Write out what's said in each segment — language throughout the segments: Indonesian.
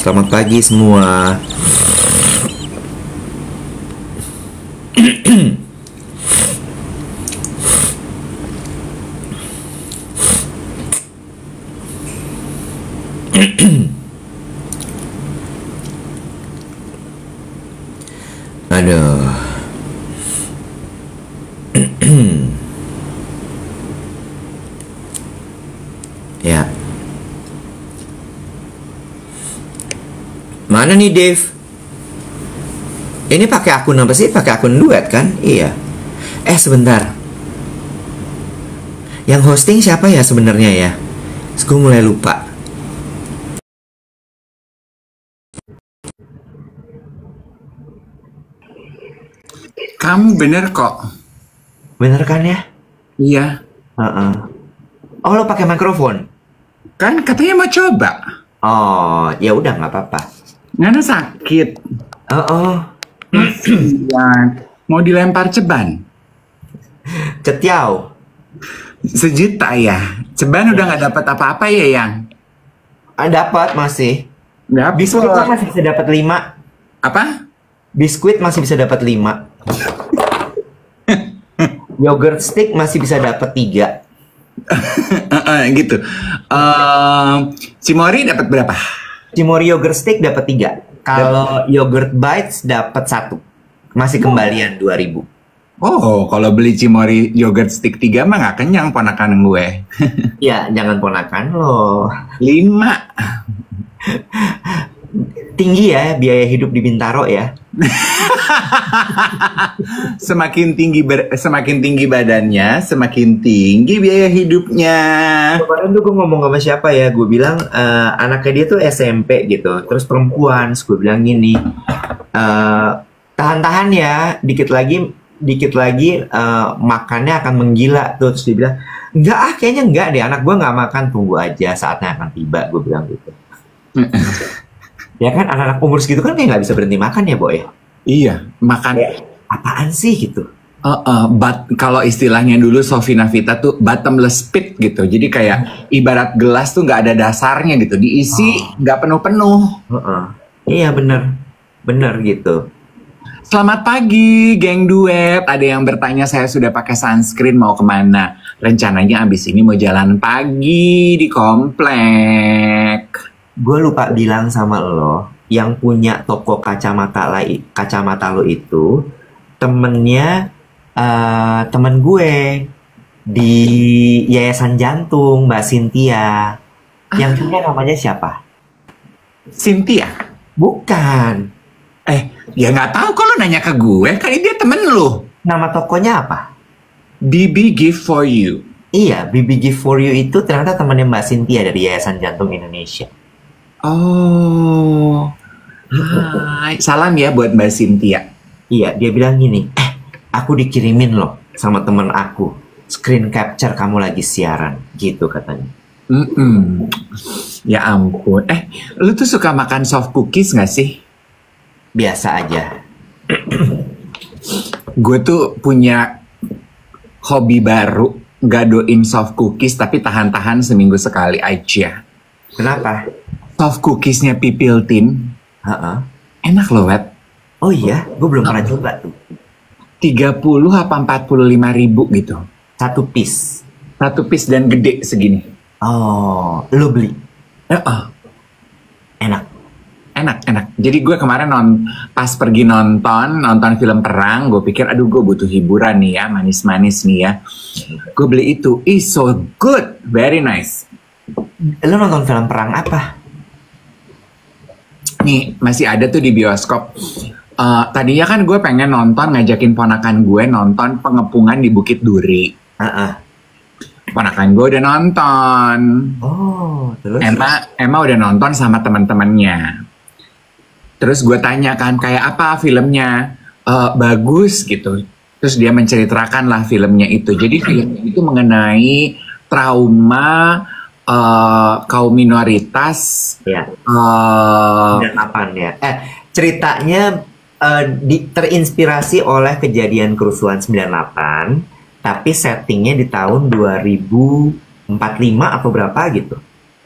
Selamat pagi semua. Aduh. Ya. Mana nih Dave? Ini pakai akun apa sih? Pakai akun duet kan? Iya. Sebentar. Yang hosting siapa ya sebenarnya ya? Gue mulai lupa. Kamu bener kok. Bener kan ya? Iya. Oh, lo pakai mikrofon? Kan katanya mau coba. Oh, ya udah nggak apa-apa. Ngana sakit. Kasian. Mau dilempar ceban. Cetiau. Sejuta ya. Ceban udah nggak dapat apa-apa ya, Yang? Dapat masih. Dapat. Biskuit kan masih bisa dapat 5. Apa? Biskuit masih bisa dapat 5. Yogurt stick masih bisa dapat 3. Gitu. Cimori dapat berapa? Cimori yogurt stick dapat 3. Kalau yogurt bites dapat 1. Masih kembalian 2.000. Oh, kalau beli Cimori yogurt stick 3 mah nggak kenyang ponakan gue. Ya, jangan ponakan lo. 5. Tinggi ya biaya hidup di Bintaro ya. Semakin tinggi badannya, semakin tinggi biaya hidupnya. Kemarin tuh gue ngomong sama siapa ya, gue bilang anaknya dia tuh SMP gitu, terus perempuan, terus gue bilang gini, tahan-tahan ya, dikit lagi makannya akan menggila tuh. Terus dia bilang, kayaknya enggak deh, anak gue nggak makan, tunggu aja saatnya akan tiba, gue bilang gitu. Ya kan, anak-anak umur segitu kan kayak nggak bisa berhenti makan ya, Boy? Iya, makan. Ya, apaan sih gitu? Kalau istilahnya dulu Sofina Vita tuh bottomless pit gitu. Jadi kayak ibarat gelas tuh nggak ada dasarnya gitu, diisi nggak penuh-penuh. Iya bener gitu. Selamat pagi, geng duet. Ada yang bertanya saya sudah pakai sunscreen mau kemana? Rencananya abis ini mau jalan pagi di komplek. Gue lupa bilang sama lo, yang punya toko kacamata lo itu temennya temen gue di Yayasan Jantung, Mbak Cynthia. Yang punya namanya siapa? Cynthia? Bukan. Ya nggak tahu, kalau nanya ke gue, kan dia temen lo. Nama tokonya apa? BB Gift for You. Iya, BB Gift for You itu ternyata temennya Mbak Cynthia dari Yayasan Jantung Indonesia. Oh, hai. Salam ya buat Mbak Cynthia. Iya, dia bilang gini, aku dikirimin loh sama temen aku, screen capture kamu lagi siaran, gitu katanya. Ya ampun, lu tuh suka makan soft cookies gak sih? Biasa aja. Gue tuh punya hobi baru, gadoin soft cookies tapi tahan-tahan seminggu sekali aja. Kenapa? Soft cookiesnya Pipil Tin. Enak loh, Wet. Oh iya? Gue belum pernah coba tuh. 30 apa 45 ribu gitu. Satu piece? Satu piece dan gede segini. Oh, lo beli? Enak? Enak. Jadi gue kemarin pas pergi nonton film perang, gue pikir aduh gue butuh hiburan nih ya, manis-manis nih ya. Gue beli itu. It's so good. Very nice. Lo nonton film perang apa? Nih, masih ada tuh di bioskop. Tadinya kan gue pengen ngajakin ponakan gue nonton Pengepungan di Bukit Duri. Ponakan gue udah nonton. Oh, terus? Emma udah nonton sama teman-temannya. Terus gue tanya kan, kayak apa filmnya? Bagus gitu. Terus dia menceritakan lah filmnya itu. Jadi filmnya itu mengenai trauma kaum minoritas. Ya. 98 ya. Ceritanya terinspirasi oleh kejadian kerusuhan 98, tapi settingnya di tahun 2045 atau berapa gitu.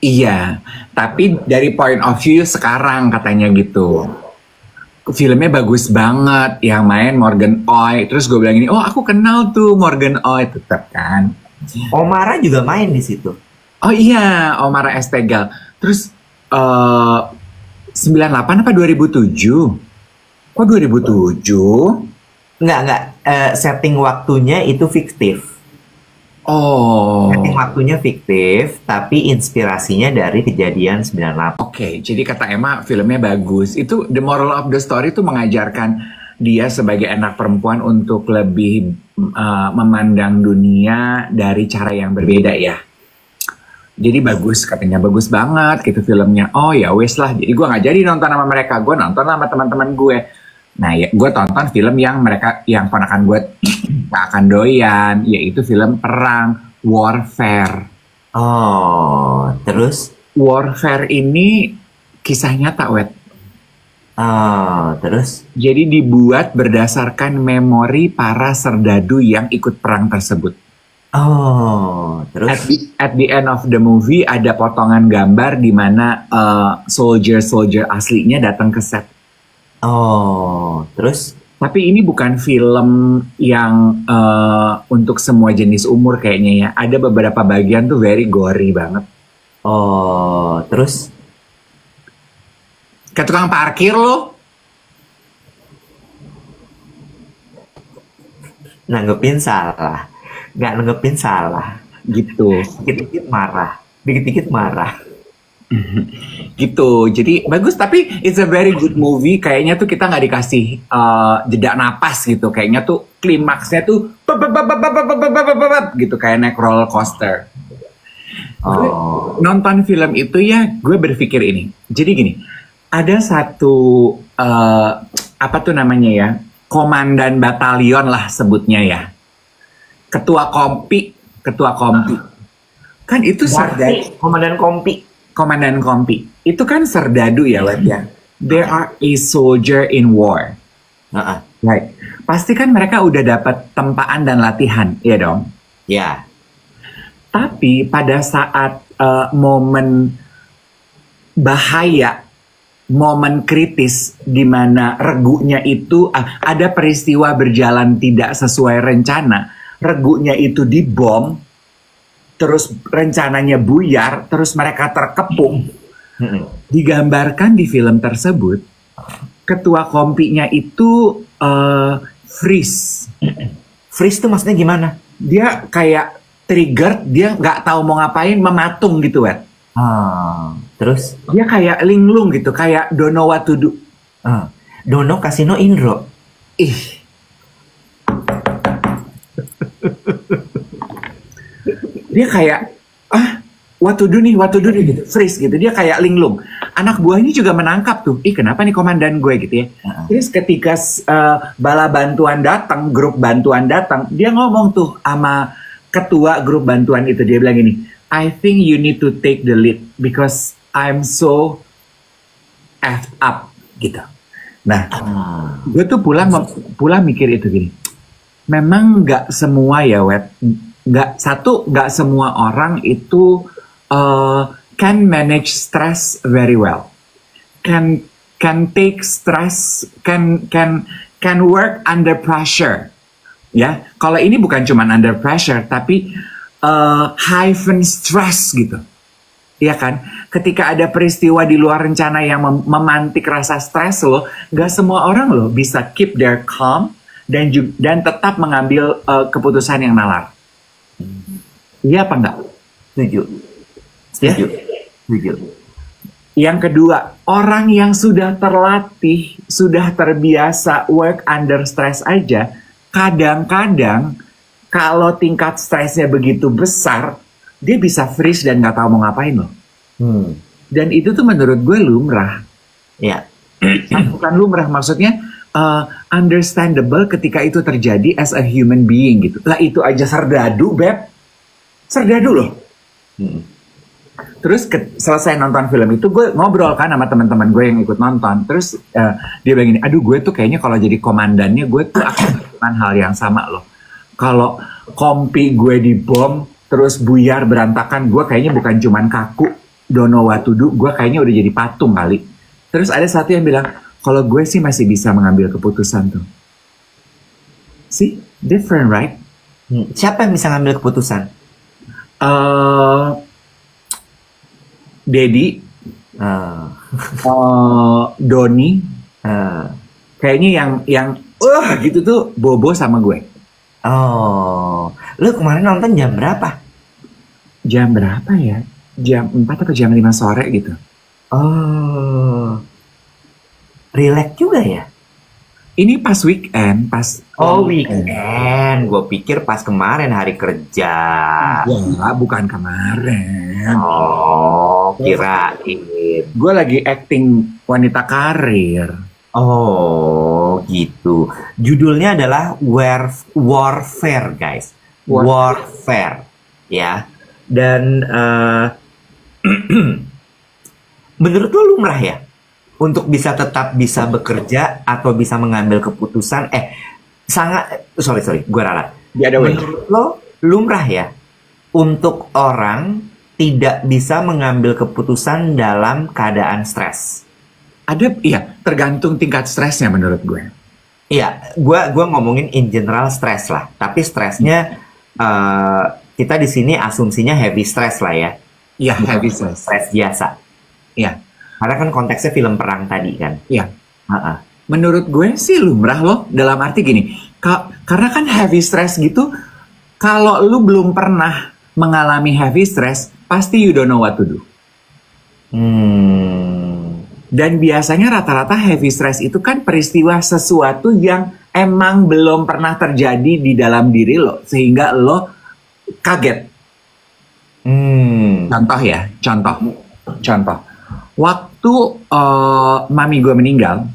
Iya, tapi dari point of view sekarang katanya gitu. Filmnya bagus banget, yang main Morgan Oy. Terus gue bilang gini, oh aku kenal tuh Morgan Oy, tetap kan. Omara juga main di situ. Oh iya, Omar Estegal. Terus 98 apa 2007? Kok 2007? Enggak. Setting waktunya itu fiktif. Oh. Setting waktunya fiktif, tapi inspirasinya dari kejadian 98. Oke, jadi kata Emma filmnya bagus. Itu the moral of the story itu mengajarkan dia sebagai anak perempuan untuk lebih memandang dunia dari cara yang berbeda ya. Jadi bagus, katanya bagus banget gitu filmnya. Oh ya wes lah, jadi gue nggak jadi nonton sama mereka, gue nonton sama teman-teman gue. Nah ya, gue tonton film yang ponakan gue gak akan doyan, yaitu film perang, Warfare. Oh, terus? Warfare ini kisah nyata, Wet. Oh, terus? Jadi dibuat berdasarkan memori para serdadu yang ikut perang tersebut. Oh, terus? At the end of the movie ada potongan gambar di mana soldier aslinya datang ke set. Oh, terus? Tapi ini bukan film yang untuk semua jenis umur kayaknya ya. Ada beberapa bagian tuh very gory banget. Oh, terus? Kayak tukang parkir loh. Nanggepin salah. Nggak nanggepin salah. Gitu. Dikit-dikit marah. Dikit-dikit marah. Gitu, jadi bagus, tapi it's a very good movie. Kayaknya tuh kita nggak dikasih jeda napas gitu. Kayaknya tuh klimaksnya tuh gitu, kayak naik roller coaster. Oh. Nonton film itu ya, gue berpikir ini. Jadi gini, ada satu apa tuh namanya ya, komandan batalion lah sebutnya ya, ketua kompi. Kan itu serdadu. Komandan kompi itu kan serdadu ya, Web ya. They are a soldier in war. Right. Pasti kan mereka udah dapat tempaan dan latihan, ya dong. Ya. Tapi pada saat momen bahaya, momen kritis di mana regunya itu ada peristiwa berjalan tidak sesuai rencana, regunya itu dibom, terus rencananya buyar, terus mereka terkepung. Digambarkan di film tersebut, ketua kompinya itu freeze. Freeze itu maksudnya gimana? Dia kayak trigger, dia nggak tahu mau ngapain, mematung gitu, Wet. Terus? Dia kayak linglung gitu, kayak don't know what to do. Dono Kasino Indro. Ih. Dia kayak what to do nih gitu, freeze gitu. Dia kayak linglung. Anak buahnya juga menangkap tuh. Kenapa nih komandan gue gitu ya. Terus ketika bala bantuan datang, grup bantuan datang, dia ngomong tuh sama ketua grup bantuan itu. Dia bilang gini, I think you need to take the lead because I'm so effed up gitu. Nah, gue tuh pulang mikir itu gini. Memang nggak semua ya, Wet. Nggak semua orang itu can manage stress very well, can take stress, can work under pressure. Ya, kalau ini bukan cuma under pressure, tapi hyphen stress gitu. Ya kan, ketika ada peristiwa di luar rencana yang memantik rasa stres lo, nggak semua orang lo bisa keep their calm dan tetap mengambil keputusan yang nalar. Iya apa enggak? Setuju. Yang kedua, orang yang sudah terlatih, sudah terbiasa work under stress aja, kadang-kadang kalau tingkat stresnya begitu besar, dia bisa freeze dan nggak tahu mau ngapain loh. Dan itu tuh menurut gue lumrah. Ya. Bukan lumrah, maksudnya understandable ketika itu terjadi as a human being gitu. Lah itu aja serdadu, Beb. Serdadu loh. Terus selesai nonton film itu, gue ngobrol kan sama teman-teman gue yang ikut nonton. Terus dia bilang gini, aduh gue tuh kayaknya kalau jadi komandannya gue tuh akan melakukan hal yang sama loh. Kalau kompi gue dibom terus buyar berantakan, gue kayaknya bukan cuman kaku, don't know what to do, gue kayaknya udah jadi patung kali. Terus ada satu yang bilang, kalau gue sih masih bisa mengambil keputusan tuh. See, different right? Siapa yang bisa ngambil keputusan? Dedi, Eh, Doni, eh. kayaknya yang gitu tuh Bobo sama gue. Oh, lu kemarin nonton jam berapa? Jam berapa ya? Jam 4 atau jam 5 sore gitu. Oh, relax juga ya? Ini pas weekend, pas Oh, weekend. Gue pikir pas kemarin hari kerja. Ya, bukan kemarin. Oh, kirain. Gue lagi acting wanita karir. Oh, gitu. Judulnya adalah Warfare, guys. Warfare, ya. Dan menurut lo lumrah ya untuk bisa tetap bisa bekerja atau bisa mengambil keputusan? Sorry, gue ralat. Menurut lo lumrah ya untuk orang tidak bisa mengambil keputusan dalam keadaan stres? Iya, tergantung tingkat stresnya menurut gue. Iya, gue ngomongin in general stres lah. Tapi stresnya kita di sini asumsinya heavy stress lah ya. Iya, heavy stress. Stres biasa. Iya. Karena kan konteksnya film perang tadi kan. Iya. Menurut gue sih lumrah loh. Dalam arti gini, karena kan heavy stress gitu, kalau lu belum pernah mengalami heavy stress, pasti you don't know what to do. Dan biasanya rata-rata heavy stress itu kan peristiwa sesuatu yang emang belum pernah terjadi di dalam diri lo, sehingga lo kaget. Contoh ya, contoh. Waktu mami gue meninggal,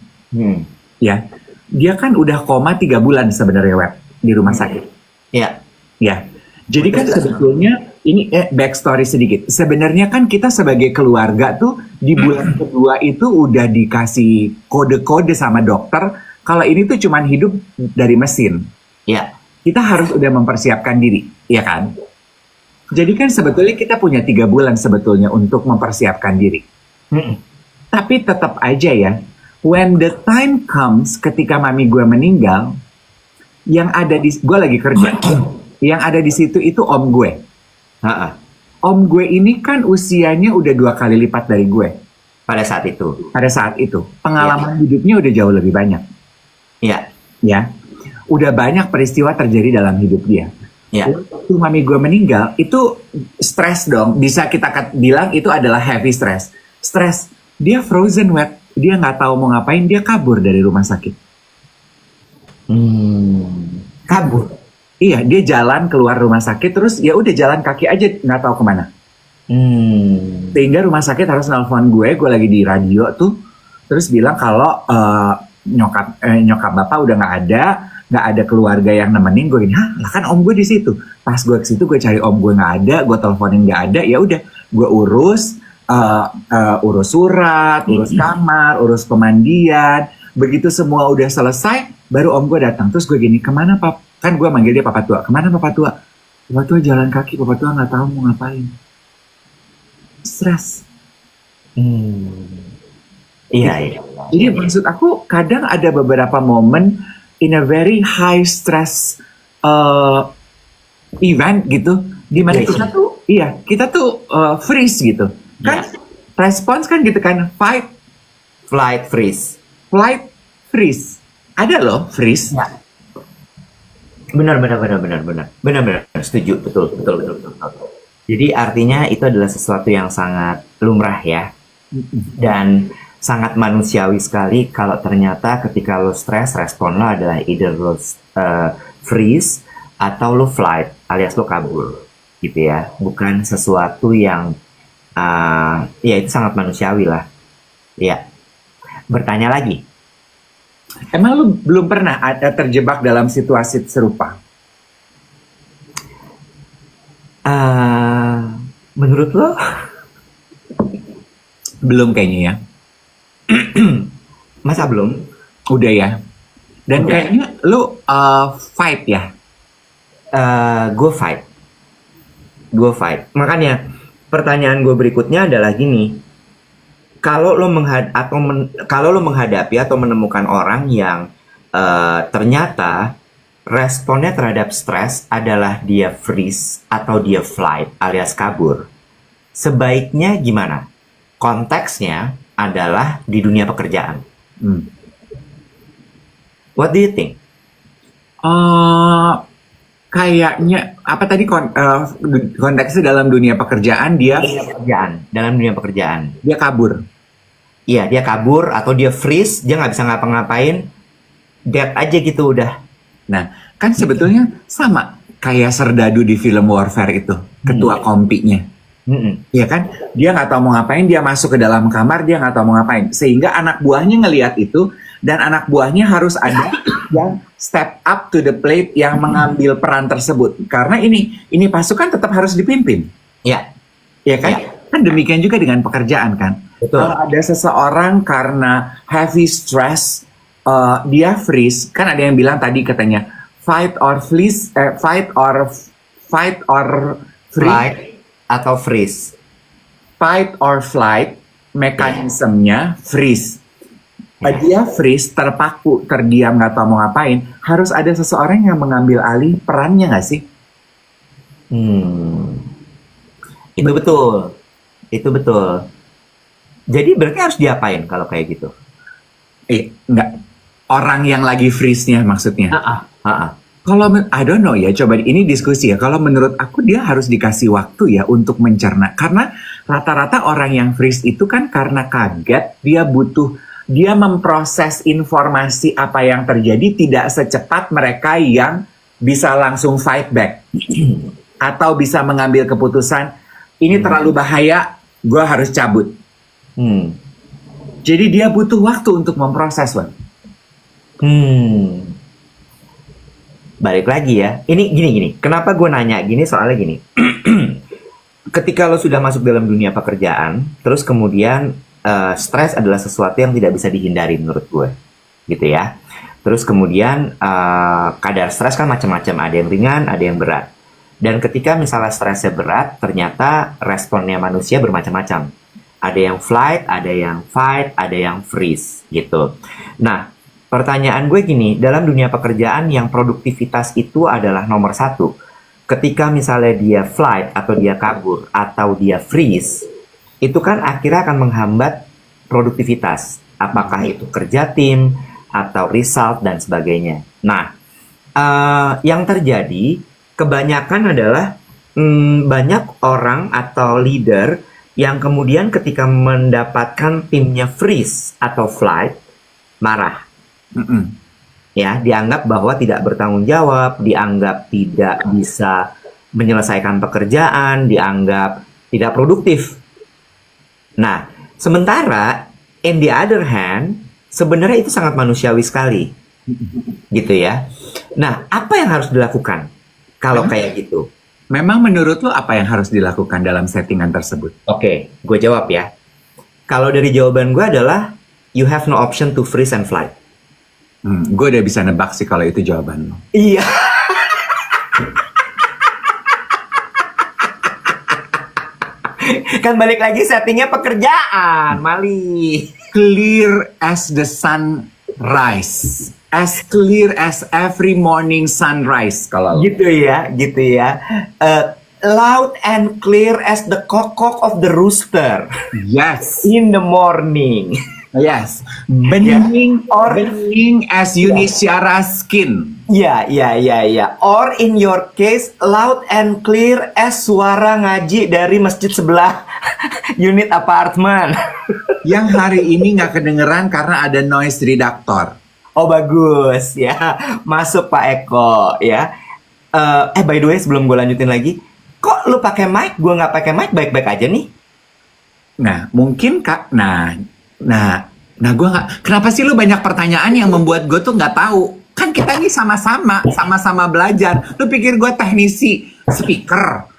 ya, dia kan udah koma 3 bulan sebenarnya Web di rumah sakit. Iya. Ya, jadi kan sebetulnya ini backstory sedikit. Sebenarnya kan kita sebagai keluarga tuh di bulan kedua itu udah dikasih kode-kode sama dokter kalau ini tuh cuman hidup dari mesin. Iya. Kita harus udah mempersiapkan diri, ya kan? Jadi kan sebetulnya kita punya 3 bulan sebetulnya untuk mempersiapkan diri. Tapi tetap aja ya, when the time comes ketika mami gue meninggal, yang ada di gue lagi kerja, yang ada di situ itu om gue. Om gue ini kan usianya udah 2 kali lipat dari gue. Pada saat itu. Pada saat itu, pengalaman hidupnya udah jauh lebih banyak. Iya. Ya, udah banyak peristiwa terjadi dalam hidup dia. Ya. Waktu mami gue meninggal, itu stres dong. Bisa kita bilang itu adalah heavy stress. Stres. Dia frozen wet. Dia nggak tahu mau ngapain. Dia kabur dari rumah sakit. Kabur. Iya, dia jalan keluar rumah sakit. Terus ya udah jalan kaki aja, nggak tahu kemana. Sehingga rumah sakit harus nelfon gue. Gue lagi di radio tuh. Terus bilang kalau nyokap bapak udah nggak ada keluarga yang nemenin. Gue gini, lah kan om gue di situ. Pas gue ke situ gue cari om gue nggak ada, gue teleponin nggak ada. Ya udah, gue urus surat, urus kamar, urus pemandian. Begitu semua udah selesai, baru om gue datang. Terus gue gini, kemana pap? Kan gue manggil dia papa tua. Kemana papa tua? Papa tua jalan kaki. Papa tua nggak tahu mau ngapain. Stres. Iya. Jadi maksud aku kadang ada beberapa momen in a very high stress event gitu, di mana kita tuh freeze gitu kan, respons kan gitu kan, fight, flight, freeze, ada loh freeze. Ya. Benar, setuju, betul. Jadi artinya itu adalah sesuatu yang sangat lumrah ya, dan sangat manusiawi sekali kalau ternyata ketika lo stres, respon lo adalah either lo freeze atau lo flight, alias lo kabur gitu ya. Bukan sesuatu yang ya itu sangat manusiawi lah ya. Bertanya lagi, emang lo belum pernah ada terjebak dalam situasi serupa? Menurut lo? Belum kayaknya ya. Masa belum? Udah ya. Dan kayaknya lu fight ya? Gue fight. Makanya pertanyaan gue berikutnya adalah gini. Kalau lo menghadapi atau menemukan orang yang ternyata responnya terhadap stres adalah dia freeze atau dia flight alias kabur, sebaiknya gimana? Konteksnya adalah di dunia pekerjaan. What do you think? Kayaknya apa tadi konteksnya dalam dunia pekerjaan Dalam dunia pekerjaan dia kabur. Iya, dia kabur atau dia freeze, dia nggak bisa ngapa-ngapain, dead aja gitu udah. Nah, kan sebetulnya sama kayak Serdadu di film Warfare itu, ketua kompinya. Iya kan? Dia nggak tahu mau ngapain, dia masuk ke dalam kamar, dia nggak tahu mau ngapain. Sehingga anak buahnya ngelihat itu, dan anak buahnya harus ada yang step up to the plate yang mengambil peran tersebut. Karena ini pasukan tetap harus dipimpin. Iya. Iya kan? Ya. Kan demikian juga dengan pekerjaan kan. Betul. Kalau ada seseorang karena heavy stress, dia freeze. Kan ada yang bilang tadi katanya fight or freeze, fight or freeze. Flight atau freeze. Fight or flight, mekanismenya freeze. Dia freeze, terpaku, terdiam, nggak tahu mau ngapain. Harus ada seseorang yang mengambil alih perannya nggak sih? Itu betul. Itu betul. Jadi berarti harus diapain kalau kayak gitu? Nggak. Orang yang lagi freeze-nya maksudnya. Kalau I don't know ya, coba ini diskusi ya. Kalau menurut aku dia harus dikasih waktu ya untuk mencerna. Karena rata-rata orang yang freeze itu kan karena kaget, dia memproses informasi apa yang terjadi tidak secepat mereka yang bisa langsung fight back. Atau bisa mengambil keputusan, ini terlalu bahaya, gue harus cabut. Jadi dia butuh waktu untuk memproses, Wan. Balik lagi ya. Ini gini. Kenapa gue nanya gini? Soalnya gini. Ketika lo sudah masuk dalam dunia pekerjaan, terus kemudian stres adalah sesuatu yang tidak bisa dihindari menurut gue, gitu ya. Terus kemudian kadar stres kan macam-macam. Ada yang ringan, ada yang berat. Dan ketika misalnya stresnya berat, ternyata responnya manusia bermacam-macam. Ada yang flight, ada yang fight, ada yang freeze, gitu. Nah, pertanyaan gue gini, dalam dunia pekerjaan yang produktivitas itu adalah nomor satu. Ketika misalnya dia flight, atau dia kabur, atau dia freeze, itu kan akhirnya akan menghambat produktivitas. Apakah itu kerja tim, atau result, dan sebagainya. Nah, yang terjadi, kebanyakan adalah banyak orang atau leader yang kemudian ketika mendapatkan timnya freeze atau flight, marah. Ya, dianggap bahwa tidak bertanggung jawab, dianggap tidak bisa menyelesaikan pekerjaan, dianggap tidak produktif. Nah, sementara in the other hand, sebenarnya itu sangat manusiawi sekali, gitu ya. Nah, apa yang harus dilakukan kalau kayak gitu? Memang menurut lo apa yang harus dilakukan dalam settingan tersebut? Oke, gue jawab ya. Kalau dari jawaban gue adalah you have no option to freeze and flight. Gue udah bisa nebak sih kalau itu jawaban lo. Iya. Kan balik lagi settingnya pekerjaan, Mali. Clear as the sunrise. As clear as every morning sunrise kalau gitu ya. Loud and clear as the cock of the rooster. Yes. In the morning. Yes. Bening as Yunisyara's skin. Ya. Or in your case, loud and clear as suara ngaji dari masjid sebelah unit apartemen. Yang hari ini nggak kedengeran karena ada noise reductor. Oh bagus ya, masuk Pak Eko ya. By the way sebelum gue lanjutin lagi, kok lu pakai mic, gue nggak pakai mic, baik-baik aja nih. Nah mungkin kak, nah gue nggak. Kenapa sih lu banyak pertanyaan yang membuat gue tuh nggak tahu? Kan kita ini sama-sama belajar. Lu pikir gue teknisi speaker?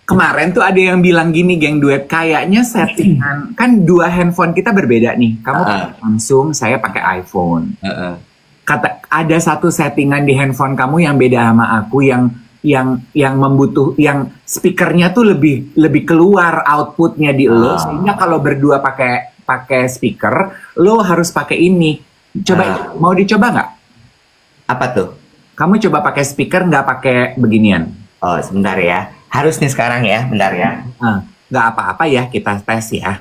Kemarin tuh ada yang bilang gini, geng duet, kayaknya settingan kan dua handphone kita berbeda nih. Kamu pakai Samsung, saya pakai iPhone. Ada satu settingan di handphone kamu yang beda sama aku, yang yang speakernya tuh lebih keluar outputnya di lo, sehingga kalau berdua pakai speaker, lo harus pakai ini. Coba, mau dicoba nggak? Apa tuh? Kamu coba pakai speaker nggak pakai beginian? Oh, sebentar ya. Harus nih sekarang ya, bentar ya. Nggak apa-apa ya, kita tes ya.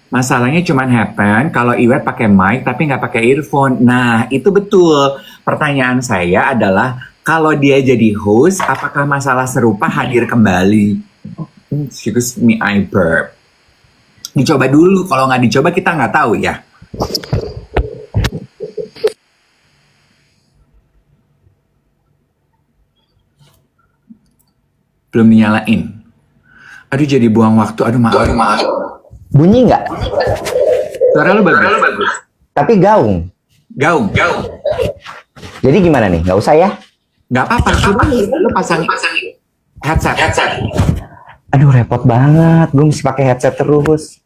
Masalahnya cuman happen kalau Iwet pakai mic tapi nggak pakai earphone. Nah, itu betul. Pertanyaan saya adalah, kalau dia jadi host, apakah masalah serupa hadir kembali? Excuse me, I burp. Dicoba dulu, kalau nggak dicoba kita nggak tahu ya. Belum dinyalain. Aduh, jadi buang waktu. Aduh, maaf. Bunyi nggak? Suara lu bagus. Tapi gaung. Gaung. Jadi gimana nih? Nggak usah ya? Nggak apa-apa. Coba lu pasang headset. Aduh, repot banget. Gue mesti pakai headset terus.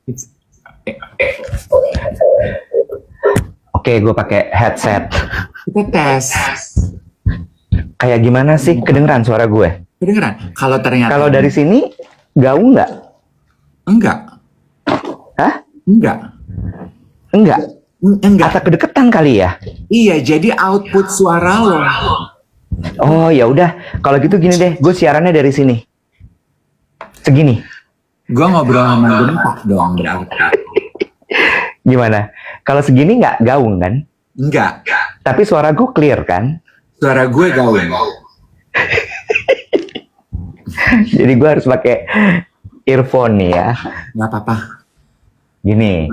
Oke, gue pakai headset. Kita tes. Kayak gimana sih? Kedengeran suara gue? Kedengeran? Kalau ternyata... Kalau dari sini, gaung nggak? Enggak. Hah? Enggak. Atau kedeketan kali ya? Iya, jadi output suara lo. Oh, ya udah. Kalau gitu gini deh, gue siarannya dari sini. Segini. Gue ngobrol sama Gempak dong berarti. Gimana? Kalau segini nggak gaung kan? Enggak. Tapi suara gue clear kan? Suara gue gaung. Jadi gue harus pakai earphone nih ya. Nggak apa-apa. Gini.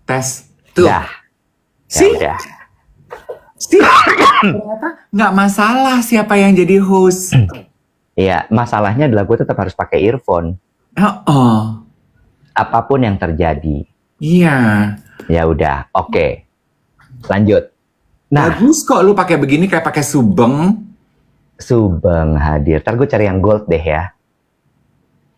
Tes. Tuh. Ya udah. Ternyata nggak masalah siapa yang jadi host. Iya, masalahnya adalah gue tetap harus pakai earphone. Oh. Apapun yang terjadi. Iya. Ya udah, oke. Lanjut. Nah, bagus kok lu pakai begini kayak pakai Subeng. Subeng hadir. Ntar gue cari yang gold deh ya.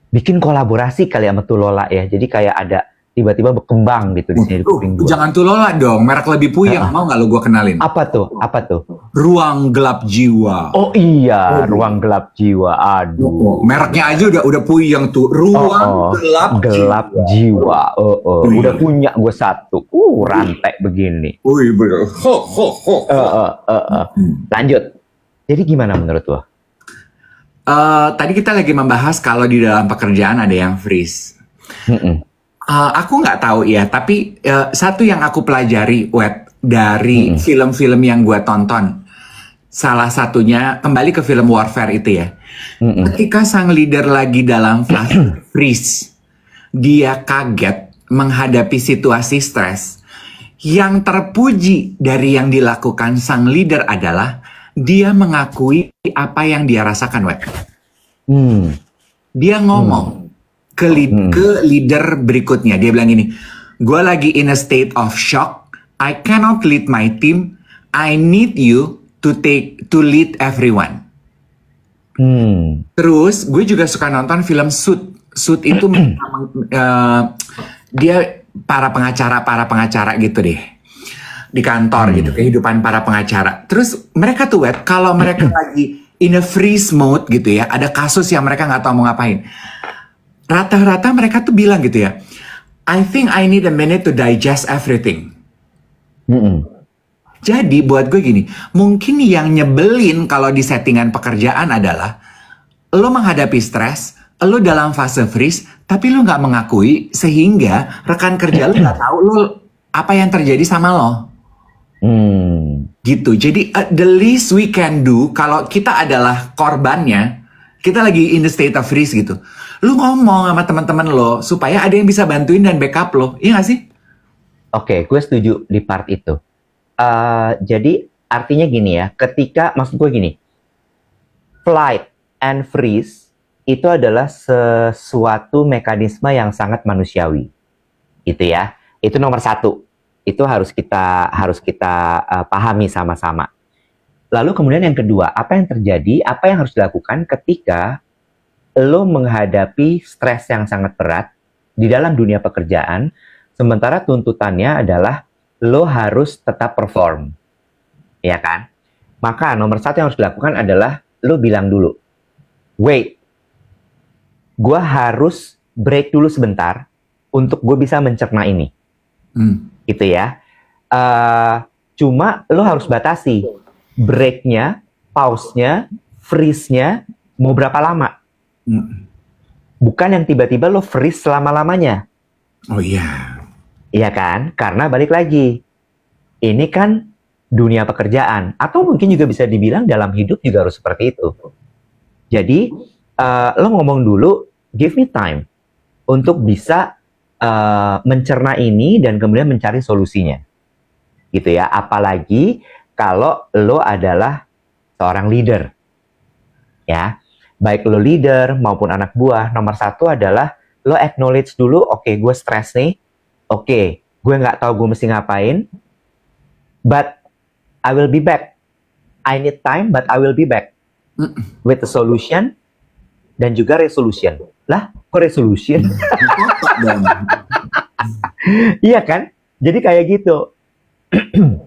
Bikin kolaborasi kali sama Tulola ya. Jadi kayak ada tiba-tiba berkembang gitu di sini di kuping gue. Jangan Tulola dong, merek lebih puyeng. Mau nggak lu gue kenalin? Apa tuh? Ruang Gelap Jiwa. Oh iya, Ruang Gelap Jiwa. Aduh. Mereknya aja udah puyeng tuh. Ruang Gelap Jiwa. Udah punya gue satu. Rantai begini. Wih, bener. Lanjut. Jadi gimana menurut lo? Tadi kita lagi membahas kalau di dalam pekerjaan ada yang freeze. Aku nggak tahu ya, tapi satu yang aku pelajari, dari film-film yang gue tonton, salah satunya kembali ke film Warfare itu ya. Ketika sang leader lagi dalam fase freeze, dia kaget menghadapi situasi stres. Yang terpuji dari yang dilakukan sang leader adalah dia mengakui apa yang dia rasakan, Dia ngomong ke leader berikutnya. Dia bilang gini, gue lagi in a state of shock. I cannot lead my team. I need you to lead everyone. Terus gue juga suka nonton film Suit. Suit itu dia para pengacara gitu deh di kantor gitu, kehidupan para pengacara. Terus mereka tuh kalau mereka lagi in a freeze mode gitu ya, ada kasus yang mereka nggak tahu mau ngapain. Rata-rata mereka tuh bilang gitu ya, I think I need a minute to digest everything. Jadi buat gue gini, mungkin yang nyebelin kalau di settingan pekerjaan adalah lo menghadapi stres, lo dalam fase freeze, tapi lo nggak mengakui sehingga rekan kerja lo nggak tahu lo apa yang terjadi sama lo. Gitu. Jadi the least we can do kalau kita adalah korbannya, kita lagi in the state of freeze gitu. Lu ngomong sama teman-teman lo supaya ada yang bisa bantuin dan backup lo, iya gak sih? Oke, gue setuju di part itu. Jadi artinya gini ya, maksud gue gini, flight and freeze itu adalah sesuatu mekanisme yang sangat manusiawi, gitu ya. Itu nomor satu. Itu harus kita pahami sama-sama. Lalu kemudian yang kedua, apa yang terjadi, apa yang harus dilakukan ketika lo menghadapi stres yang sangat berat di dalam dunia pekerjaan, sementara tuntutannya adalah lo harus tetap perform. ya kan? Maka nomor satu yang harus dilakukan adalah lo bilang dulu, wait, gue harus break dulu sebentar untuk gue bisa mencerna ini, gitu ya. Cuma lo harus batasi breaknya, pause-nya, freeze-nya mau berapa lama. Bukan yang tiba-tiba lo freeze selama-lamanya. Oh iya. Iya kan? Karena balik lagi, ini kan dunia pekerjaan, atau mungkin juga bisa dibilang dalam hidup juga harus seperti itu. Jadi, lo ngomong dulu, give me time untuk bisa mencerna ini dan kemudian mencari solusinya. Gitu ya, apalagi kalau lo adalah seorang leader. Ya, baik lo leader maupun anak buah, nomor satu adalah lo acknowledge dulu, oke, gue stres nih, oke, gue nggak tahu gue mesti ngapain, but I will be back. I need time, but I will be back. With the solution dan juga resolution. Lah, kok resolution? Iya kan? Jadi kayak gitu.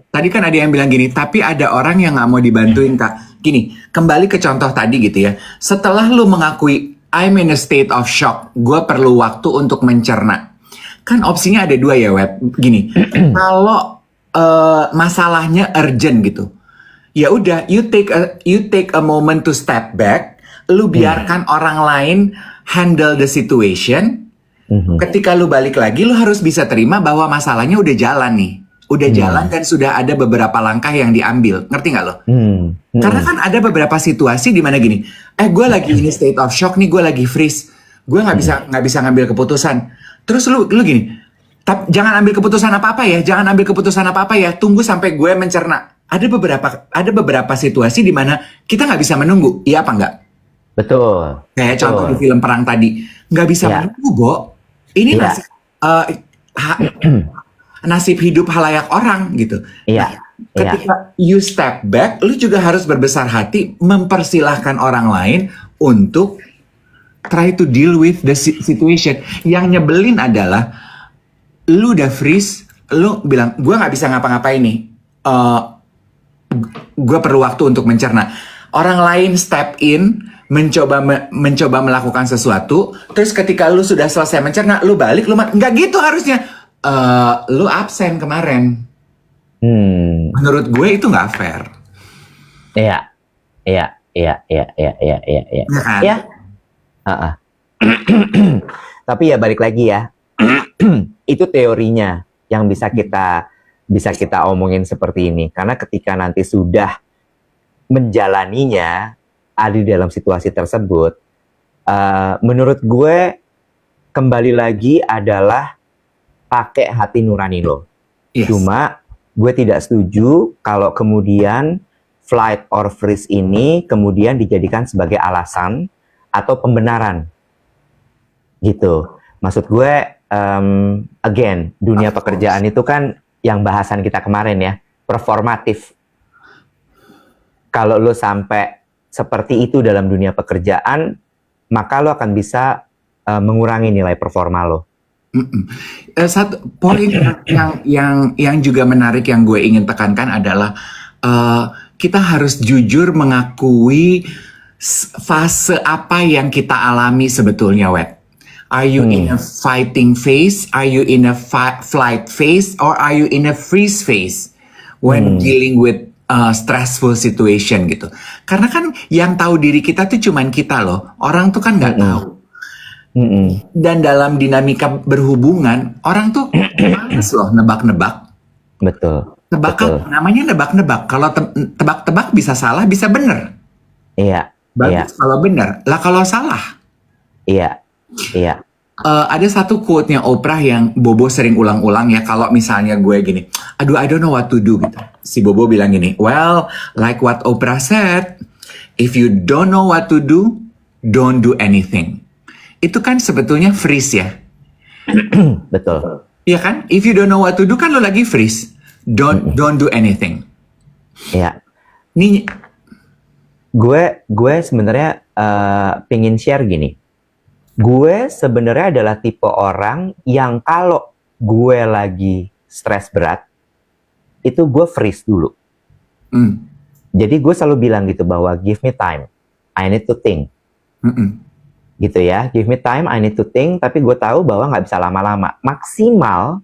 Tadi kan ada yang bilang gini, tapi ada orang yang nggak mau dibantuin, Kak. Gini, kembali ke contoh tadi gitu ya. Setelah lu mengakui, I'm in a state of shock, gue perlu waktu untuk mencerna. Kan opsinya ada dua ya, Web. Gini, kalau masalahnya urgent gitu, ya udah, you take a moment to step back, lu biarkan orang lain handle the situation. Ketika lu balik lagi, lu harus bisa terima bahwa masalahnya udah jalan nih, udah jalan dan sudah ada beberapa langkah yang diambil, ngerti nggak lo? Karena kan ada beberapa situasi di mana gini, gue lagi ini state of shock nih, gue lagi freeze, gue nggak bisa ngambil keputusan. Terus lu gini. Jangan ambil keputusan apa-apa ya, jangan ambil keputusan apa-apa ya, tunggu sampai gue mencerna. Ada beberapa situasi di mana kita nggak bisa menunggu, iya apa enggak? Betul. Kayak contoh di film perang tadi, nggak bisa menunggu, Bo. Ini nasib hidup halayak orang gitu. Iya. Ketika you step back, lu juga harus berbesar hati mempersilahkan orang lain untuk try to deal with the situation. Yang nyebelin adalah lu udah freeze, lu bilang, gue nggak bisa ngapa-ngapain nih, gue perlu waktu untuk mencerna. Orang lain step in, mencoba melakukan sesuatu, terus ketika lu sudah selesai mencerna, lu balik, nggak gitu harusnya. Lu absen kemarin. Menurut gue itu nggak fair. Iya. Tapi ya balik lagi ya. Itu teorinya yang bisa kita omongin seperti ini. Karena ketika nanti sudah menjalaninya, ada di dalam situasi tersebut, menurut gue kembali lagi adalah pakai hati nurani lo. Yes. Cuma gue tidak setuju kalau kemudian flight or freeze ini kemudian dijadikan sebagai alasan atau pembenaran. Gitu. Maksud gue, again, dunia pekerjaan itu kan yang bahasan kita kemarin ya, performatif. Kalau lo sampai seperti itu dalam dunia pekerjaan, maka lo akan bisa mengurangi nilai performa lo. Satu poin yang juga menarik yang gue ingin tekankan adalah kita harus jujur mengakui fase apa yang kita alami sebetulnya, Wet. Are you in a fighting phase? Are you in a flight phase? Or are you in a freeze phase when dealing with stressful situation gitu? Karena kan yang tahu diri kita tuh cuman kita loh. Orang tuh kan nggak tahu. Dan dalam dinamika berhubungan, orang tuh males loh nebak-nebak. Betul. Namanya nebak-nebak. Kalau tebak-tebak bisa salah, bisa bener. Iya. Bagus kalau bener. Lah kalau salah. Iya. Ada satu quote-nya Oprah yang Bobo sering ulang-ulang ya. Kalau misalnya gue gini, aduh I don't know what to do gitu. Si Bobo bilang gini, well, like what Oprah said, if you don't know what to do, don't do anything. Itu kan sebetulnya freeze ya. Betul. Iya kan? If you don't know what to do kan lo lagi freeze. Don't do anything. Iya. Nih, gue sebenarnya pengen share gini. Gue sebenarnya adalah tipe orang yang kalau gue lagi stres berat, itu gue freeze dulu. Hmm. Jadi gue selalu bilang gitu bahwa give me time, I need to think. Gitu ya, give me time, I need to think. Tapi gue tahu bahwa nggak bisa lama-lama. Maksimal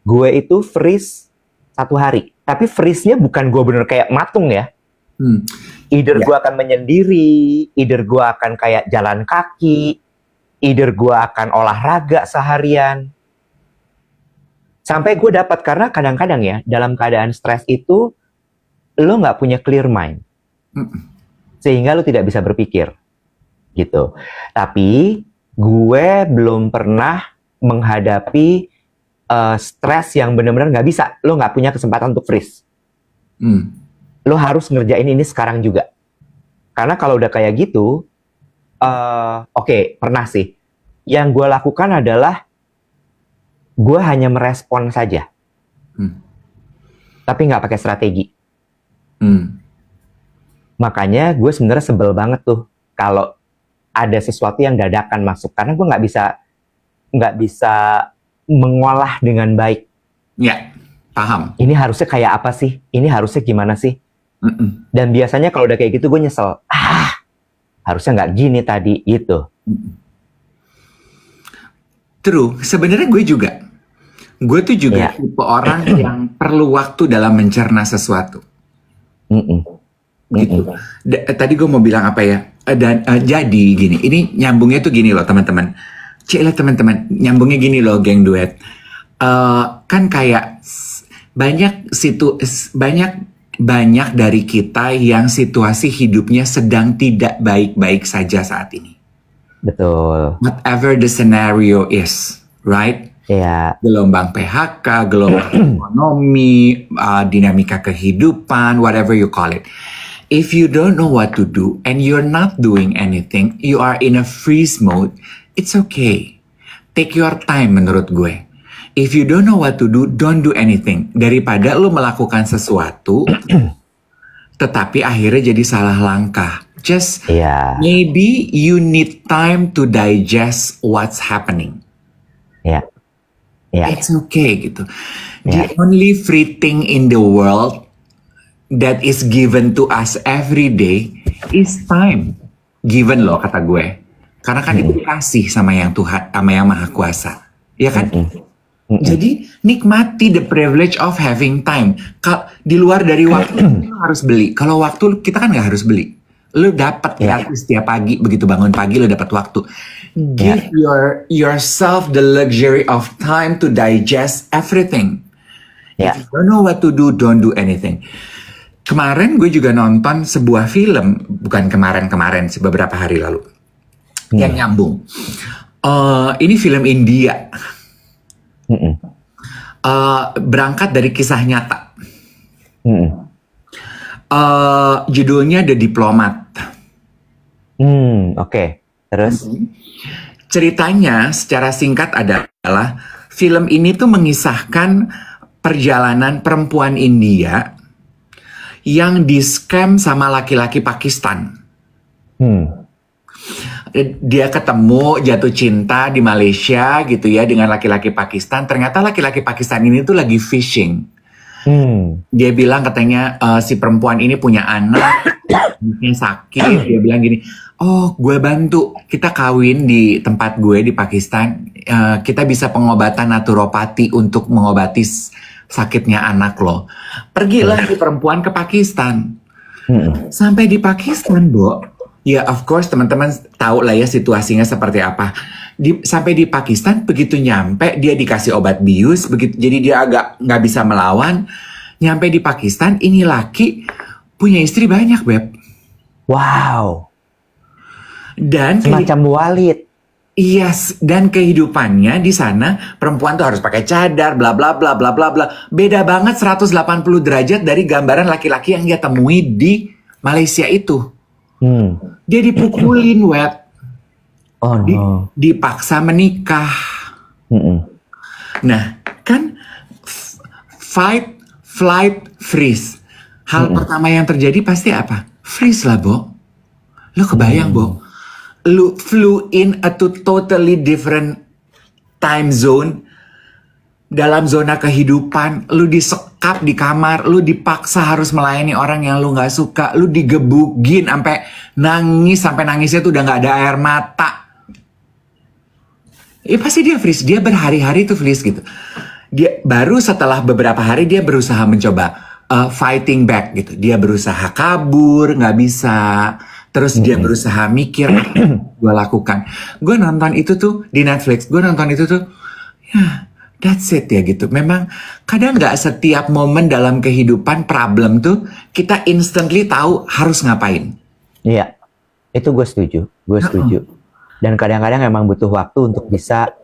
gue itu freeze 1 hari. Tapi freeze-nya bukan gue bener kayak matung ya. Either gue akan menyendiri, either gue akan kayak jalan kaki, either gue akan olahraga seharian. Sampai gue dapat, karena kadang-kadang ya, dalam keadaan stres itu, lo nggak punya clear mind. Sehingga lo tidak bisa berpikir. Gitu. Tapi, gue belum pernah menghadapi stres yang benar-benar nggak bisa. Lo nggak punya kesempatan untuk freeze. Lo harus ngerjain ini sekarang juga. Karena kalau udah kayak gitu, oke, pernah sih. Yang gue lakukan adalah gue hanya merespon saja, tapi nggak pakai strategi. Makanya gue sebenarnya sebel banget tuh kalau ada sesuatu yang dadakan masuk, karena gue nggak bisa mengolah dengan baik. Ya, paham. Ini harusnya kayak apa sih? Ini harusnya gimana sih? Dan biasanya kalau udah kayak gitu gue nyesel. Harusnya nggak gini tadi, gitu. True, sebenarnya gue juga. Gue tuh juga tipe orang yang perlu waktu dalam mencerna sesuatu. Gitu. Tadi gue mau bilang apa ya? Jadi gini, ini nyambungnya tuh gini loh teman-teman. Cila teman-teman, nyambungnya gini loh geng duet. Kan kayak banyak dari kita yang situasi hidupnya sedang tidak baik-baik saja saat ini. Betul. Whatever the scenario is, right? Iya. Gelombang PHK, gelombang ekonomi, dinamika kehidupan, whatever you call it. If you don't know what to do and you're not doing anything, you are in a freeze mode, it's okay. Take your time menurut gue. If you don't know what to do, don't do anything. Daripada lu melakukan sesuatu, tetapi akhirnya jadi salah langkah. Just maybe you need time to digest what's happening. It's okay gitu. The only free thing in the world that is given to us every day is time. Given loh kata gue. Karena kan itu dikasih sama yang Tuhan, sama yang Maha Kuasa. Ya kan? Jadi nikmati the privilege of having time. Di luar dari waktu lu harus beli. Kalau waktu kita kan nggak harus beli. Lu dapat gratis setiap pagi, begitu bangun pagi lu dapat waktu. Give yourself the luxury of time to digest everything. If you don't know what to do, don't do anything. Kemarin gue juga nonton sebuah film, bukan kemarin, beberapa hari lalu, yang nyambung. Ini film India. Berangkat dari kisah nyata. Judulnya The Diplomat. Oke. Terus? Ceritanya secara singkat adalah film ini tuh mengisahkan perjalanan perempuan India yang di-scam sama laki-laki Pakistan. Dia ketemu jatuh cinta di Malaysia gitu ya dengan laki-laki Pakistan. Ternyata laki-laki Pakistan ini tuh lagi fishing. Dia bilang katanya si perempuan ini punya anak, anaknya sakit. Dia bilang gini, oh gue bantu, kita kawin di tempat gue di Pakistan. Kita bisa pengobatan naturopati untuk mengobati sakitnya anak lo. Pergilah si perempuan ke Pakistan. Sampai di Pakistan, Bo. Ya, of course teman-teman tahu lah ya situasinya seperti apa. Sampai di Pakistan, begitu nyampe dia dikasih obat bius, jadi dia agak nggak bisa melawan. Nyampe di Pakistan, ini laki punya istri banyak, Beb. Wow. Dan semacam Walid. Yes, dan kehidupannya di sana perempuan tuh harus pakai cadar, bla bla bla bla bla bla. Beda banget 180 derajat dari gambaran laki-laki yang dia temui di Malaysia itu. Dia dipukulin, Web. Oh no. Dipaksa menikah. Nah, kan fight, flight, freeze. Hal pertama yang terjadi pasti apa? Freeze lah, Bo. Lo kebayang, Bo? Lu flew in a totally different time zone dalam zona kehidupan, lu disekap di kamar, lu dipaksa harus melayani orang yang lu nggak suka, lu digebugin sampai nangisnya tuh udah nggak ada air mata. Pasti dia freeze, dia berhari-hari tuh freeze gitu. Dia baru setelah beberapa hari dia berusaha mencoba fighting back gitu. Dia berusaha kabur, nggak bisa. Terus dia berusaha mikir, gue lakukan. Gue nonton itu tuh di Netflix, gue nonton itu tuh, ya that's it ya gitu. Memang kadang nggak setiap momen dalam kehidupan problem tuh kita instantly tahu harus ngapain. Iya, itu gue setuju. Dan kadang-kadang emang butuh waktu untuk bisa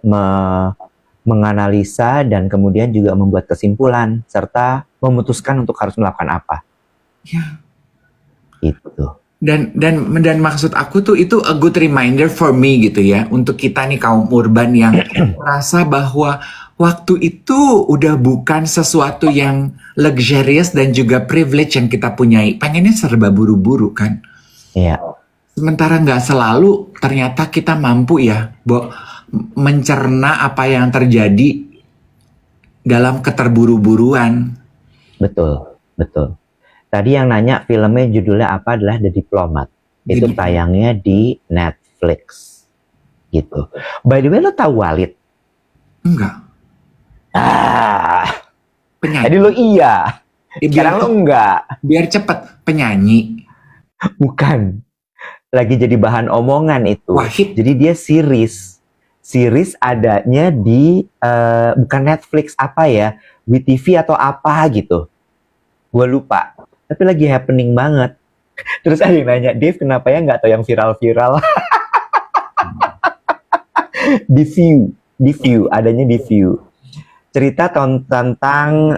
menganalisa dan kemudian juga membuat kesimpulan serta memutuskan untuk harus melakukan apa. Ya. Itu. Dan maksud aku tuh itu a good reminder for me gitu ya, untuk kita nih kaum urban yang merasa bahwa waktu itu udah bukan sesuatu yang luxurious dan juga privilege yang kita punyai. Pengennya serba buru-buru kan. Iya. Sementara nggak selalu ternyata kita mampu ya mencerna apa yang terjadi dalam keterburu-buruan. Betul. Tadi yang nanya filmnya judulnya apa adalah The Diplomat. Itu tayangnya di Netflix. Gitu. By the way, lo tahu Walid? Enggak. Penyanyi. Tadi lo iya. Sekarang lo enggak. Biar cepet, penyanyi. Bukan. Lagi jadi bahan omongan itu. Wahid. Jadi dia series. Series adanya di bukan Netflix apa ya, WeTV atau apa gitu. Gue lupa. Tapi lagi happening banget. Terus ada yang nanya, Dave kenapa ya nggak tahu yang viral-viral? Di view, adanya di view. Cerita tentang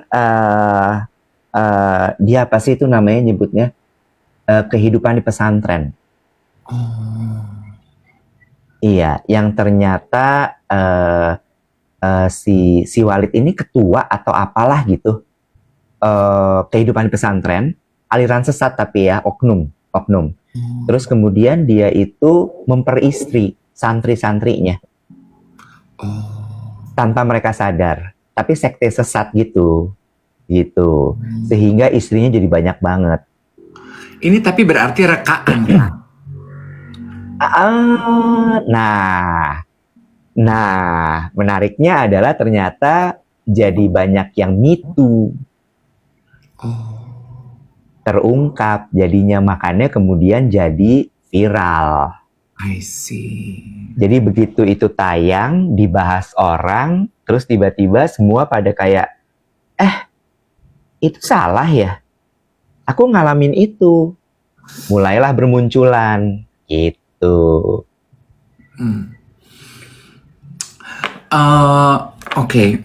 dia apa sih itu namanya nyebutnya kehidupan di pesantren. Iya, yang ternyata si Walid ini ketua atau apalah gitu. Kehidupan di pesantren, aliran sesat tapi ya, oknum. Terus kemudian dia itu memperistri santri-santrinya. Tanpa mereka sadar. Tapi sekte sesat gitu. Sehingga istrinya jadi banyak banget. Ini tapi berarti rekaan. Nah, menariknya adalah ternyata jadi banyak yang Me Too. Terungkap jadinya, makanya kemudian jadi viral. I see. Jadi begitu itu tayang, dibahas orang, terus tiba-tiba semua pada kayak, itu salah ya? Aku ngalamin itu. Mulailah bermunculan, gitu. Oke.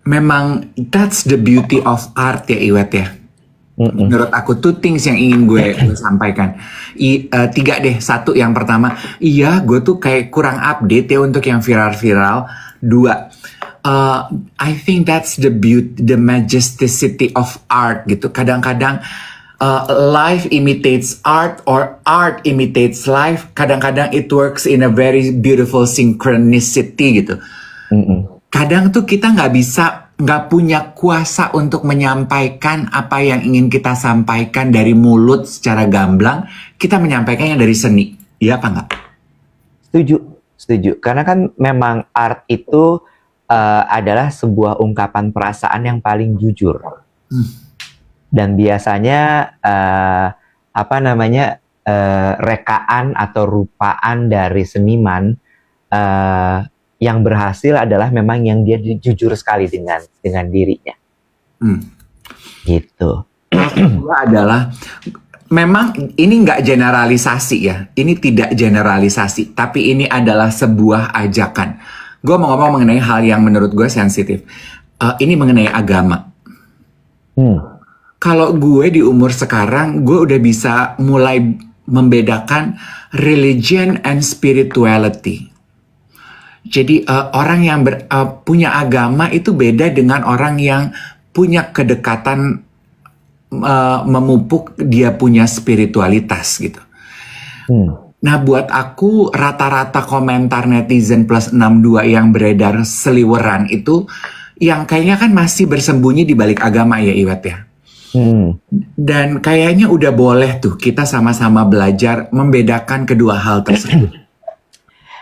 Memang that's the beauty of art ya Iwet ya. Menurut aku two things yang ingin gue sampaikan. 3 deh. 1 yang pertama, iya gue tuh kayak kurang update ya untuk yang viral-viral. 2, I think that's the beauty, the majesticity of art gitu. Kadang-kadang life imitates art or art imitates life. Kadang-kadang it works in a very beautiful synchronicity gitu. Kadang tuh kita nggak punya kuasa untuk menyampaikan apa yang ingin kita sampaikan dari mulut secara gamblang. Kita menyampaikannya dari seni, iya apa nggak? Setuju. Karena kan memang art itu adalah sebuah ungkapan perasaan yang paling jujur. Dan biasanya rekaan atau rupaan dari seniman yang berhasil adalah memang yang dia jujur sekali dengan dirinya. Gitu. Adalah memang ini nggak generalisasi ya. Ini tidak generalisasi, tapi ini adalah sebuah ajakan. Gue mau ngomong mengenai hal yang menurut gue sensitif. Ini mengenai agama. Kalau gue di umur sekarang, gue udah bisa mulai membedakan religion and spirituality. Jadi orang yang punya agama itu beda dengan orang yang punya kedekatan memupuk dia punya spiritualitas gitu. Nah, buat aku rata-rata komentar netizen plus 62 yang beredar seliweran itu yang kayaknya kan masih bersembunyi di balik agama ya, Iwet ya. Dan kayaknya udah boleh tuh kita sama-sama belajar membedakan kedua hal tersebut.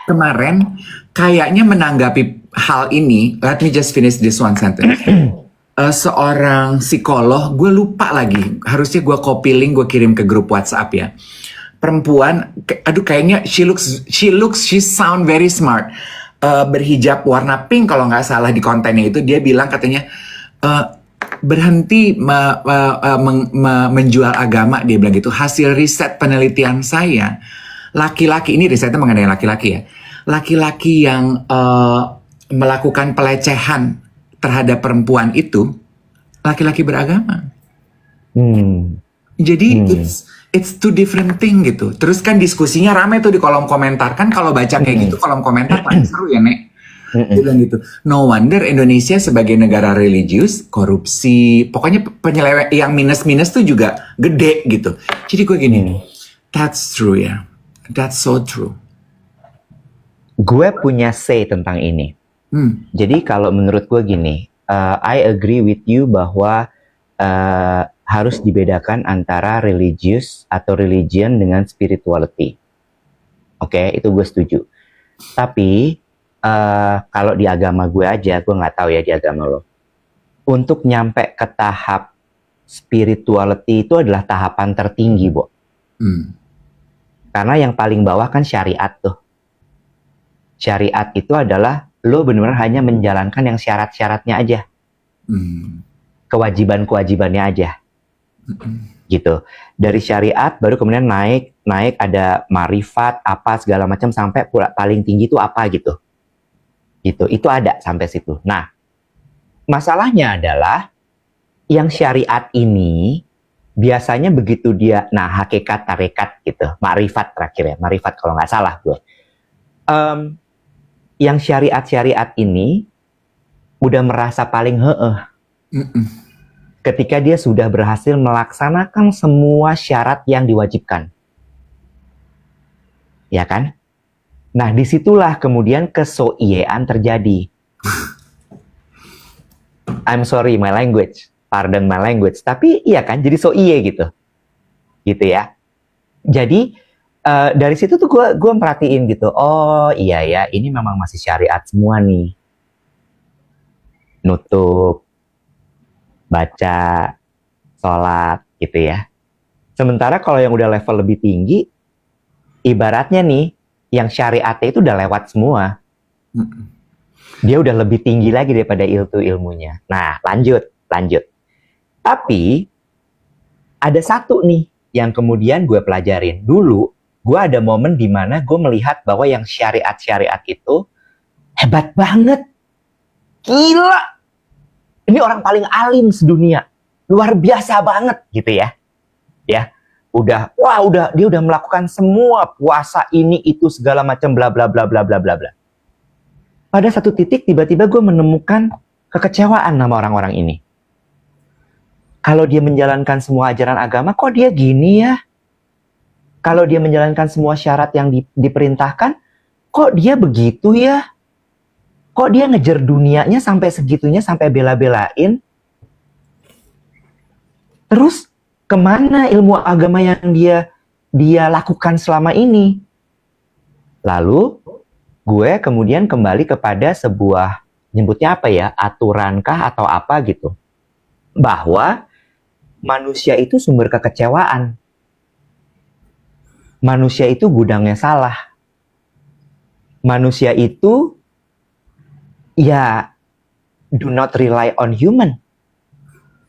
Kemarin kayaknya menanggapi hal ini, let me just finish this one sentence. Seorang psikolog, gue lupa lagi, harusnya gue copy link, gue kirim ke grup WhatsApp ya. Perempuan, aduh kayaknya she sound very smart. Berhijab warna pink kalau nggak salah di kontennya itu, dia bilang katanya berhenti menjual agama, dia bilang gitu. Hasil riset penelitian saya, laki-laki, ini risetnya mengenai laki-laki ya, laki-laki yang melakukan pelecehan terhadap perempuan itu laki-laki beragama. Jadi it's two different thing gitu. Terus kan diskusinya rame tuh di kolom komentar. Kan kalau baca kayak gitu kolom komentar paling seru ya, Nek. Dia bilang gitu, no wonder Indonesia sebagai negara religius, korupsi, pokoknya penyeleweng yang minus-minus tuh juga gede gitu. Jadi gue gini, that's true ya, that's so true. Gue punya say tentang ini. Jadi kalau menurut gue gini, I agree with you bahwa harus dibedakan antara religious atau religion dengan spirituality. Oke, itu gue setuju. Tapi kalau di agama gue aja, gue nggak tahu ya di agama lo. Untuk nyampe ke tahap spirituality itu adalah tahapan tertinggi, Bo. Karena yang paling bawah kan syariat tuh. Syariat itu adalah lo benar-benar hanya menjalankan yang syarat-syaratnya aja. Kewajiban-kewajibannya aja. Gitu. Dari syariat baru kemudian naik ada marifat apa segala macam sampai paling tinggi itu apa gitu. Itu ada sampai situ. Nah, masalahnya adalah yang syariat ini biasanya begitu dia, nah hakikat tarekat gitu, marifat terakhir ya, marifat kalau nggak salah gue. Yang syariat ini udah merasa paling ketika dia sudah berhasil melaksanakan semua syarat yang diwajibkan. Ya kan? Nah, disitulah kemudian kesoiyean terjadi. I'm sorry my language, pardon my language, tapi iya kan, jadi soiye gitu. Gitu ya. Jadi, dari situ tuh gue merhatiin gitu, oh iya ya, ini memang masih syariat semua nih. Nutup, baca, sholat gitu ya. Sementara kalau yang udah level lebih tinggi, ibaratnya nih, yang syariatnya itu udah lewat semua. Dia udah lebih tinggi lagi daripada ilmunya. Nah, lanjut. Tapi, ada satu nih, yang kemudian gue pelajarin. Dulu, gue ada momen di mana gue melihat bahwa yang syariat itu hebat banget. Gila! Ini orang paling alim sedunia. Luar biasa banget, gitu ya. Ya. Dia udah melakukan semua puasa ini itu segala macam bla bla bla bla bla bla bla. Pada satu titik tiba-tiba gue menemukan kekecewaan sama orang-orang ini. Kalau dia menjalankan semua ajaran agama, kok dia gini ya? Kalau dia menjalankan semua syarat yang diperintahkan, kok dia begitu ya? Kok dia ngejar dunianya sampai segitunya, sampai bela-belain? Terus kemana ilmu agama yang dia lakukan selama ini? Lalu gue kemudian kembali kepada sebuah, nyebutnya apa ya, aturankah atau apa gitu. Bahwa manusia itu sumber kekecewaan. Manusia itu gudangnya salah. Manusia itu ya do not rely on human.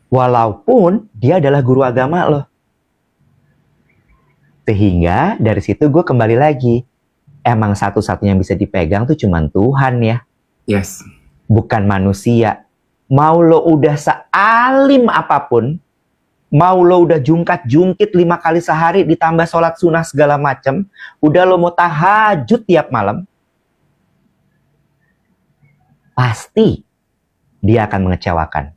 Walaupun dia adalah guru agama loh. Sehingga dari situ gue kembali lagi. Emang satu-satunya yang bisa dipegang tuh cuman Tuhan ya. Yes. Bukan manusia. Mau lo udah sealim apapun, mau lo udah jungkat-jungkit 5 kali sehari ditambah sholat sunnah segala macem, udah lo mau tahajud tiap malam, pasti dia akan mengecewakan.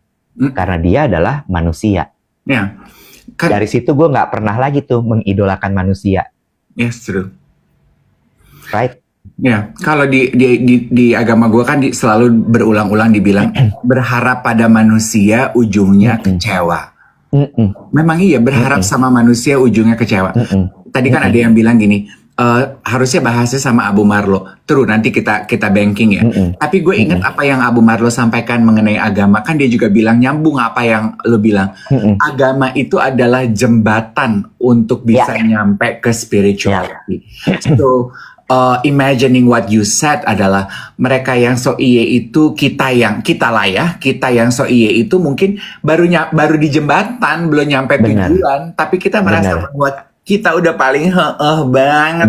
Karena dia adalah manusia. Ya. Dari situ gue nggak pernah lagi tuh mengidolakan manusia. Yes, true. right? Ya, kalau di agama gue kan selalu berulang-ulang dibilang berharap pada manusia ujungnya kecewa. Memang iya, berharap sama manusia ujungnya kecewa. Tadi kan ada yang bilang gini, harusnya bahasnya sama Abu Marlo. Terus nanti kita banking ya. Tapi gue ingat apa yang Abu Marlo sampaikan mengenai agama. Kan dia juga bilang, nyambung apa yang lo bilang. Agama itu adalah jembatan untuk bisa nyampe ke spirituality. So, imagining what you said adalah mereka yang so iye itu kita yang so iye itu mungkin baru di jembatan, belum nyampe tujuan, tapi kita merasa bahwa kita udah paling banget.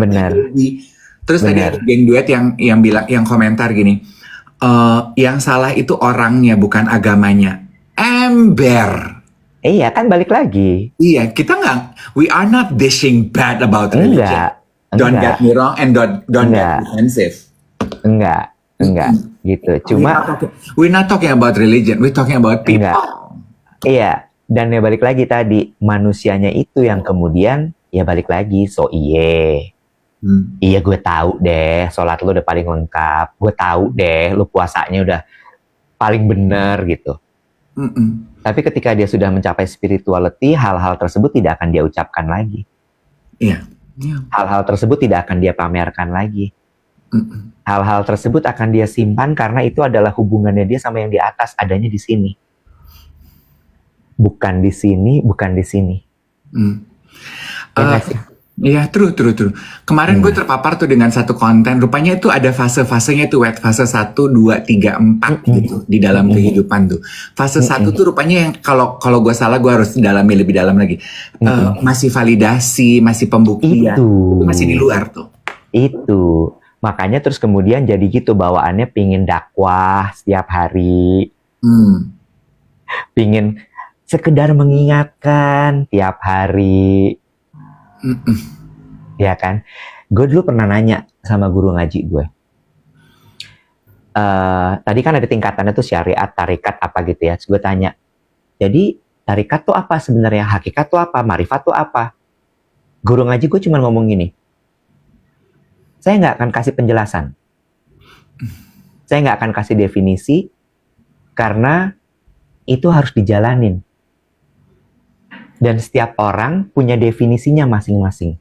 Terus tadi ada geng duet yang bilang, yang komentar gini, yang salah itu orangnya bukan agamanya. Ember. Iya kan, balik lagi. Iya, kita we are not dishing bad about religion. Don't get me wrong and don't get defensive. Enggak gitu. Cuma we're not talking about religion, we're talking about people. Iya, dan ya balik lagi tadi, manusianya itu yang kemudian ya balik lagi, so iye. Iya, gue tahu deh, sholat lu udah paling lengkap. Gue tahu deh, lu puasanya udah paling bener gitu. Tapi ketika dia sudah mencapai spirituality, hal-hal tersebut tidak akan dia ucapkan lagi. Iya. Hal-hal tersebut tidak akan dia pamerkan lagi. Hal-hal tersebut akan dia simpan karena itu adalah hubungannya dia sama yang di atas, adanya di sini. Bukan di sini, bukan di sini. Iya, true. Kemarin gue terpapar tuh dengan satu konten, rupanya itu ada fase-fasenya tuh, fase 1, 2, 3, 4 gitu di dalam kehidupan tuh. Fase 1 tuh rupanya yang kalau gue salah gue harus dalami lebih dalam lagi. Masih validasi, masih pembuktian. Itu masih di luar tuh. Itu. Makanya terus kemudian jadi gitu bawaannya, pingin dakwah setiap hari. Pingin sekedar mengingatkan tiap hari. Ya kan, gue dulu pernah nanya sama guru ngaji gue. Tadi kan ada tingkatannya tuh syariat, tarikat apa gitu ya. Terus gue tanya, jadi tarikat tuh apa sebenarnya? Hakikat tuh apa? Marifat tuh apa? Guru ngaji gue cuma ngomong gini, saya nggak akan kasih penjelasan, saya nggak akan kasih definisi, karena itu harus dijalanin. Dan setiap orang punya definisinya masing-masing.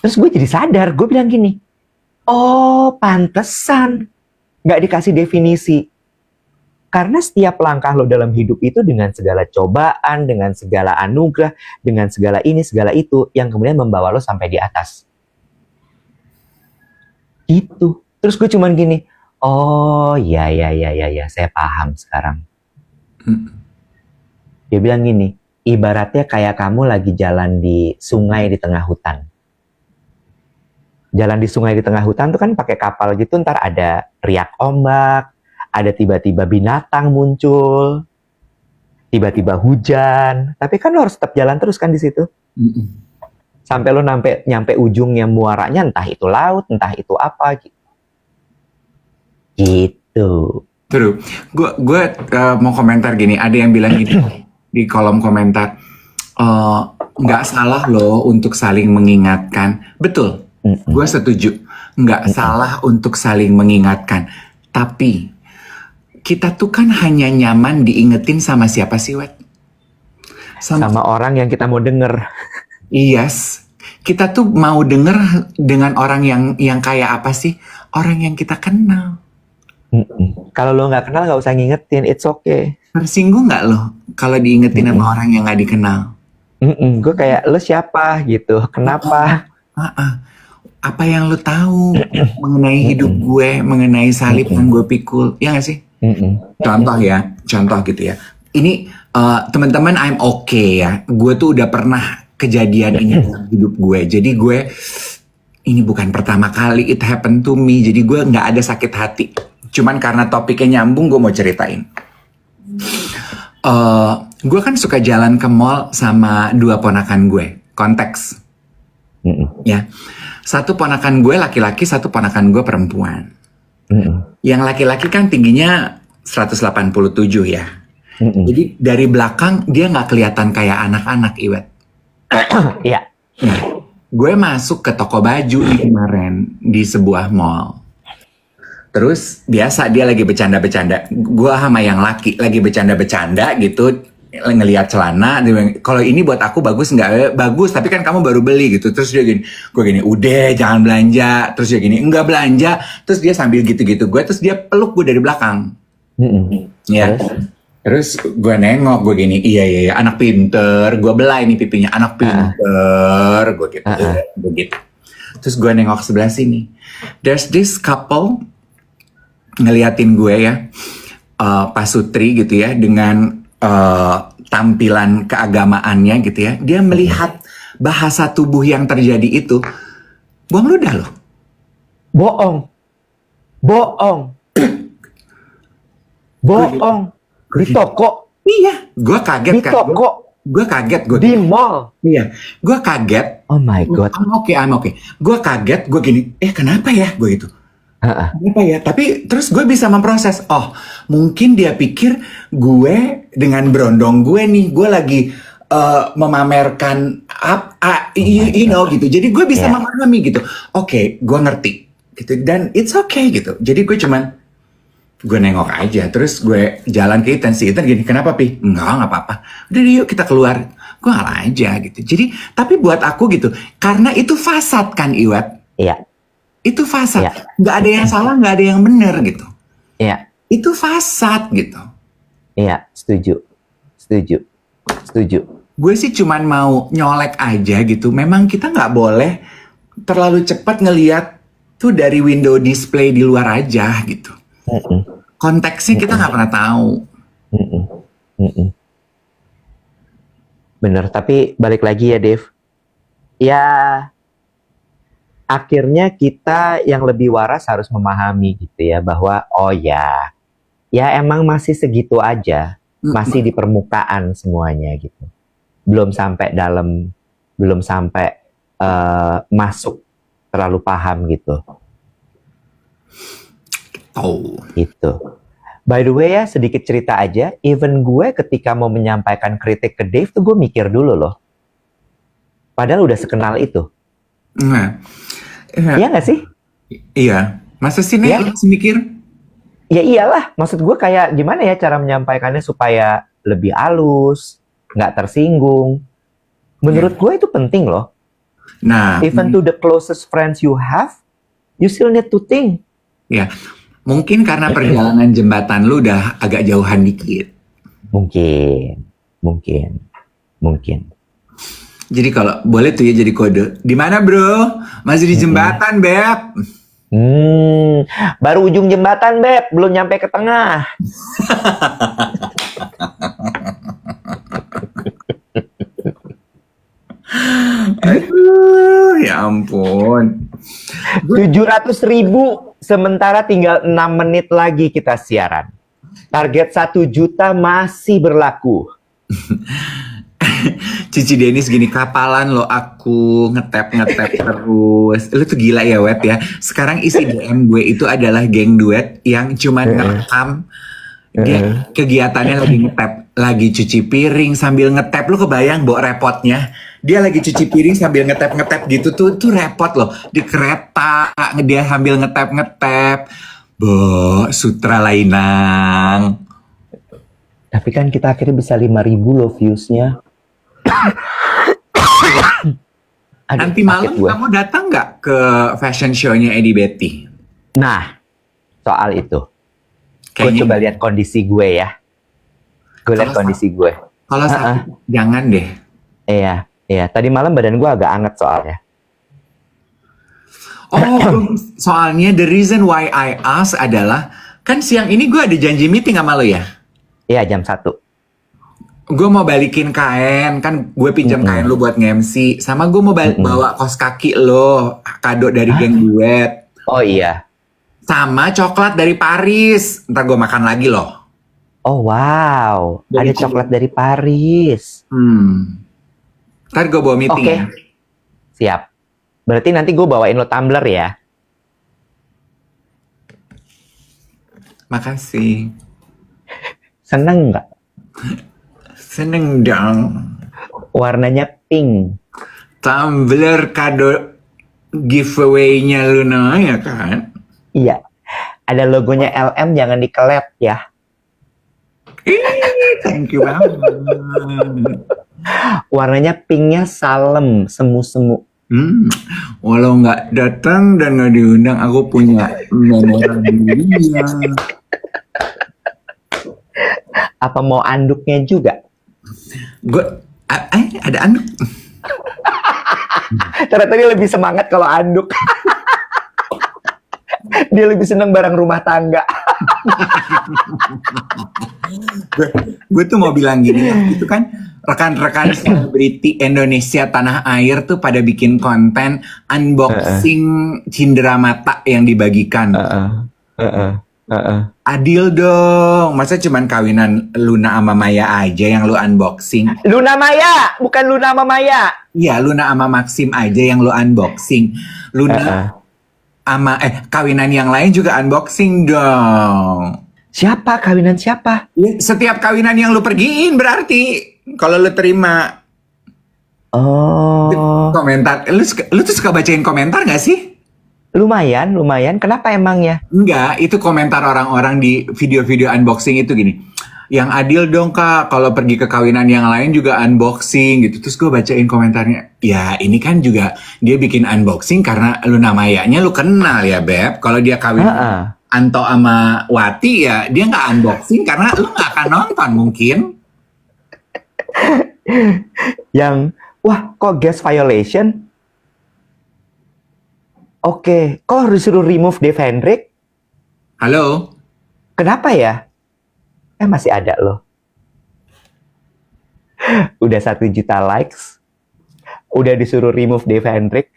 Terus gue jadi sadar, gue bilang gini, oh pantesan nggak dikasih definisi. Karena setiap langkah lo dalam hidup itu dengan segala cobaan, dengan segala anugerah, dengan segala ini, segala itu, yang kemudian membawa lo sampai di atas. Gitu. Terus gue cuman gini, oh ya, saya paham sekarang. Dia bilang gini, ibaratnya kayak kamu lagi jalan di sungai di tengah hutan. Jalan di sungai di tengah hutan tuh kan pakai kapal gitu, ntar ada riak ombak, ada tiba-tiba binatang muncul, tiba-tiba hujan. Tapi kan lo harus tetap jalan terus kan di situ. Sampai lo nyampe ujungnya muaranya, entah itu laut, entah itu apa gitu. Gitu. Terus, gue mau komentar gini, ada yang bilang gini di kolom komentar, nggak salah loh untuk saling mengingatkan. Betul, gue setuju. Nggak salah untuk saling mengingatkan. Tapi, kita tuh kan hanya nyaman diingetin sama siapa sih, Wet? Sama orang yang kita mau denger. Yes. Kita tuh mau denger dengan orang yang kayak apa sih? Orang yang kita kenal. Kalau lo nggak kenal, nggak usah ngingetin, it's okay. Tersinggung nggak lo kalau diingetin sama orang yang nggak dikenal? Gue kayak, lo siapa gitu, kenapa? Apa yang lo tahu mengenai hidup gue, mengenai salib yang gue pikul, ya nggak sih? Contoh gitu ya. Ini teman-teman, I'm okay ya. Gue tuh udah pernah kejadian ini dalam hidup gue. Jadi gue, ini bukan pertama kali it happened to me. Jadi gue nggak ada sakit hati. Cuman karena topiknya nyambung, gue mau ceritain. Gue kan suka jalan ke mall sama dua ponakan gue. Konteks. Ya. Satu ponakan gue laki-laki, satu ponakan gue perempuan. Yang laki-laki kan tingginya 187 ya. Jadi dari belakang dia nggak kelihatan kayak anak-anak, Iwet. Iya. gue masuk ke toko baju nih kemarin di sebuah mall. Terus biasa dia lagi bercanda-bercanda. Gue sama yang laki lagi bercanda-bercanda gitu. Ngelihat celana. Dia bilang, kalau ini buat aku bagus nggak? Bagus, tapi kan kamu baru beli gitu. Terus dia gini, gue gini, udah jangan belanja. Terus dia gini, enggak belanja. Terus dia sambil gitu-gitu gue. Terus dia peluk gue dari belakang. Ya. Terus gue nengok, gue gini, iya, anak pinter. Gue belai nih pipinya, anak pinter. Gue gitu, begitu. Terus gue nengok sebelah sini. There's this couple ngeliatin gue ya, Pak Sutri gitu ya, dengan tampilan keagamaannya gitu ya. Dia melihat bahasa tubuh yang terjadi itu. Buang ludah loh. Bohong. Di toko. Iya, gue kaget kan. Di toko. Gue kaget. Di mall. Iya, gue kaget. Oh my God. I'm okay. Gue kaget, gue gini, kenapa ya? Gue gitu. Kenapa ya? Tapi terus gue bisa memproses. Oh, mungkin dia pikir gue dengan berondong gue nih, gue lagi memamerkan you know gitu. Jadi gue bisa memahami gitu. Oke, gue ngerti gitu. Dan it's okay gitu. Jadi gue cuman gue nengok aja, terus gue jalan ke Ethan, si Ethan gini, kenapa Pi? Enggak apa-apa, udah yuk kita keluar. Gue ngalah aja gitu. Jadi, tapi buat aku gitu, karena itu fasad kan Iwat? Iya. Itu fasad, nggak ada yang salah, nggak ada yang benar gitu. Iya. Itu fasad gitu. Iya, setuju. Gue sih cuman mau nyolek aja gitu, memang kita nggak boleh terlalu cepat ngelihat tuh dari window display di luar aja gitu. Konteksnya kita nggak pernah tahu. Bener, tapi balik lagi ya Dave. Ya, akhirnya kita yang lebih waras harus memahami gitu ya, bahwa ya emang masih segitu aja, masih di permukaan semuanya gitu. Belum sampai dalam, belum sampai masuk terlalu paham gitu. Gitu. By the way ya, sedikit cerita aja, even gue ketika mau menyampaikan kritik ke Dave tuh gue mikir dulu loh. Padahal udah sekenal itu. Iya nggak sih? Iya. Masa sih nih masih mikir? Ya iyalah, maksud gue kayak gimana ya cara menyampaikannya supaya lebih halus, nggak tersinggung. Menurut gue itu penting loh. Nah, even to the closest friends you have, you still need to think. Ya. Mungkin karena perjalanan jembatan lu udah agak jauhan dikit. Mungkin. Jadi kalau boleh tuh ya jadi kode. Di mana bro? Masih di jembatan, Beb. Baru ujung jembatan, Beb. Belum nyampe ke tengah. Aduh, ya ampun. 700.000. Sementara tinggal 6 menit lagi kita siaran. Target 1 juta masih berlaku. Cici Denis gini, kapalan lo aku ngetap terus. Lu tuh gila ya Wet ya. Sekarang isi DM gue itu adalah geng duet yang cuma ngerekam kegiatannya lagi ngetap, lagi cuci piring sambil ngetap. Lu kebayang bawa repotnya? Dia lagi cuci piring sambil ngetap gitu tuh repot loh. Di kereta dia sambil ngetap. Bo, sutra lainang. Tapi kan kita akhirnya bisa 5.000 loh viewsnya. Nanti malam kamu datang nggak ke fashion show-nya Eddie Betty? Nah, soal itu. Gue coba lihat kondisi gue ya. Gue lihat kondisi gue. Kalau sakit, jangan deh. Iya, tadi malam badan gue agak anget soalnya. Oh, soalnya the reason why I ask adalah, kan siang ini gue ada janji meeting sama lo ya? Iya, jam 1. Gue mau balikin kain, kan gue pinjam kain lo buat nge-MC. Sama gue mau bawa kaos kaki lo, kado dari geng duet. Oh iya. Sama coklat dari Paris. Ntar gue makan lagi loh. Oh wow, ada coklat dari Paris. Ntar gue bawa meeting ya. Siap. Berarti nanti gue bawain lo tumbler ya. Makasih. Seneng nggak? Seneng dong. Warnanya pink. tumbler kado giveaway-nya Luna ya kan? Iya. Ada logonya LM, jangan dikelet ya. Thank you banget. Warnanya pinknya salem, semu-semu. Walau nggak datang dan nggak diundang, aku punya memorabilia. Apa mau anduknya juga? Ada anduk. Ternyata dia lebih semangat kalau anduk. Dia lebih senang barang rumah tangga. Gue tuh mau bilang gini ya, itu kan rekan-rekan selebriti Indonesia tanah air tuh pada bikin konten unboxing cindera mata yang dibagikan. Adil dong, masa cuman kawinan Luna sama Maya aja yang lu unboxing? Luna Maya, bukan Luna sama Maya. Iya, Luna sama Maxim aja yang lu unboxing. Luna sama kawinan yang lain juga unboxing dong. Siapa? Kawinan siapa? Ya, setiap kawinan yang lu pergiin berarti kalau lu terima. Oh. Komentar, lu tuh suka bacain komentar gak sih? Lumayan, lumayan. Kenapa emangnya? Enggak, itu komentar orang-orang di video-video unboxing itu gini. Yang adil dong kak, kalau pergi ke kawinan yang lain juga unboxing gitu. Terus gue bacain komentarnya. Ya ini kan juga dia bikin unboxing karena Luna Mayanya lu kenal ya Beb. Kalau dia kawin Anto sama Wati ya dia nggak unboxing karena lu nggak akan nonton mungkin. Yang, wah kok guest violation? Oke, kok harus disuruh remove Dave Hendrik? Halo? Kenapa ya? Masih ada loh. Udah 1 juta likes. Udah disuruh remove Dave Hendrik.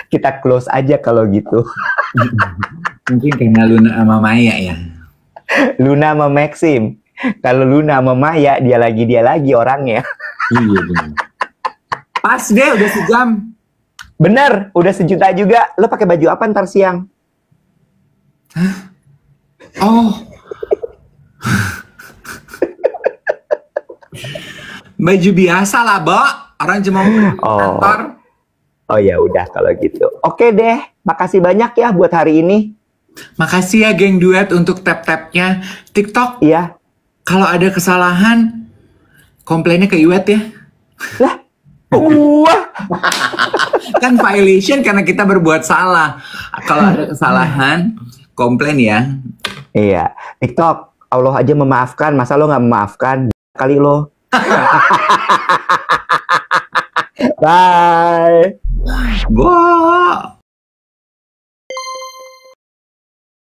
Kita close aja kalau gitu. Mungkin karena Luna sama Maya ya. Luna sama Maxim. Kalau Luna sama Maya, dia lagi orangnya. Iya benar. Pas deh, udah sejam. Bener, udah 1 juta juga. Lo pakai baju apa ntar siang? Hah? Oh. Baju biasa lah, Bo. Orang cuma kantor. Oh ya udah kalau gitu. Oke deh, makasih banyak ya buat hari ini. Makasih ya geng duet untuk tap-tapnya. TikTok. Iya. Kalau ada kesalahan, komplainnya ke Iwet ya. Lah, wah. Kan violation karena kita berbuat salah. Kalau ada kesalahan, komplain ya. Iya, TikTok. Allah aja memaafkan, masa lo nggak memaafkan? Kali lo. Bye. Wah.